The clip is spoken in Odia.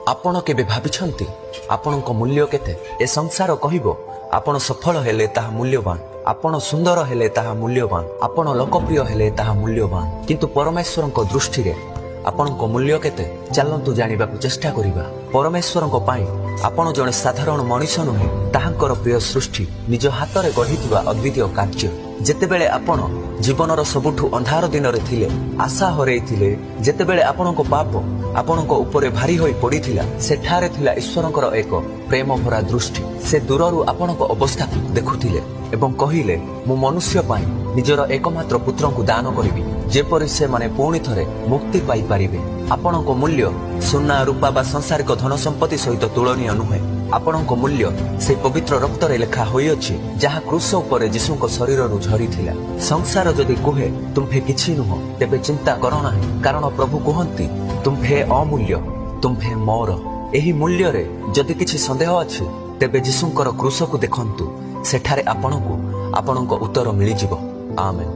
ଆପଣ କେବେ ଭାବିଛନ୍ତି ଆପଣଙ୍କ ମୂଲ୍ୟ କେତେ? ଏ ସଂସାର କହିବ ଆପଣ ସଫଳ ହେଲେ ତାହା ମୂଲ୍ୟବାନ, ଆପଣ ସୁନ୍ଦର ହେଲେ ତାହା ମୂଲ୍ୟବାନ, ଆପଣ ଲୋକପ୍ରିୟ ହେଲେ ତାହା ମୂଲ୍ୟବାନ, କିନ୍ତୁ ପରମେଶ୍ୱରଙ୍କ ଦୃଷ୍ଟିରେ ଆପଣଙ୍କ ମୂଲ୍ୟ କେତେ? ଚାଲନ୍ତୁ ଜାଣିବାକୁ ଚେଷ୍ଟା କରିବା। ପରମେଶ୍ୱରଙ୍କ ପାଇଁ ଆପଣ ଜଣେ ସାଧାରଣ ମଣିଷ ନୁହେଁ, ତାହାଙ୍କର ପ୍ରିୟ ସୃଷ୍ଟି, ନିଜ ହାତରେ ଗଢ଼ିଥିବା ଅଦ୍ୱିତୀୟ କାର୍ଯ୍ୟ। ଯେତେବେଳେ ଆପଣ ଜୀବନର ସବୁଠୁ ଅନ୍ଧାର ଦିନରେ ଥିଲେ, ଆଶା ହରେଇଥିଲେ, ଯେତେବେଳେ ଆପଣଙ୍କ ପାପ ଆପଣଙ୍କ ଉପରେ ଭାରୀ ହୋଇ ପଡ଼ିଥିଲା, ସେଠାରେ ଥିଲା ଈଶ୍ୱରଙ୍କର ଏକ ପ୍ରେମ ଭରା ଦୃଷ୍ଟି। ସେ ଦୂରରୁ ଆପଣଙ୍କ ଅବସ୍ଥାକୁ ଦେଖୁଥିଲେ ଏବଂ କହିଲେ, ମୁଁ ମନୁଷ୍ୟ ପାଇଁ ନିଜର ଏକମାତ୍ର ପୁତ୍ରଙ୍କୁ ଦାନ କରିବି, ଯେପରି ସେମାନେ ପୁଣି ଥରେ ମୁକ୍ତି ପାଇପାରିବେ। ଆପଣଙ୍କ ମୂଲ୍ୟ ସୁନା ରୂପା ବା ସାଂସାରିକ ଧନ ସମ୍ପତ୍ତି ସହିତ ତୁଳନୀୟ ନୁହେଁ। ଆପଣଙ୍କ ମୂଲ୍ୟ ସେହି ପବିତ୍ର ରକ୍ତରେ ଲେଖା ହୋଇଅଛି, ଯାହା କ୍ରୁଶ ଉପରେ ଯୀଶୁଙ୍କ ଶରୀରରୁ ଝରିଥିଲା। ସଂସାର ଯଦି କୁହେ ତୁମ୍ଭେ କିଛି ନୁହଁ, ତେବେ ଚିନ୍ତା କର ନାହିଁ, କାରଣ ପ୍ରଭୁ କୁହନ୍ତି ତୁମ୍ଭେ ଅମୂଲ୍ୟ, ତୁମ୍ଭେ ମୋର। ଏହି ମୂଲ୍ୟରେ ଯଦି କିଛି ସନ୍ଦେହ ଅଛି, ତେବେ ଯୀଶୁଙ୍କର କ୍ରୁଶକୁ ଦେଖନ୍ତୁ, ସେଠାରେ ଆପଣଙ୍କୁ ଆପଣଙ୍କ ଉତ୍ତର ମିଳିଯିବ। ଆମେନ୍।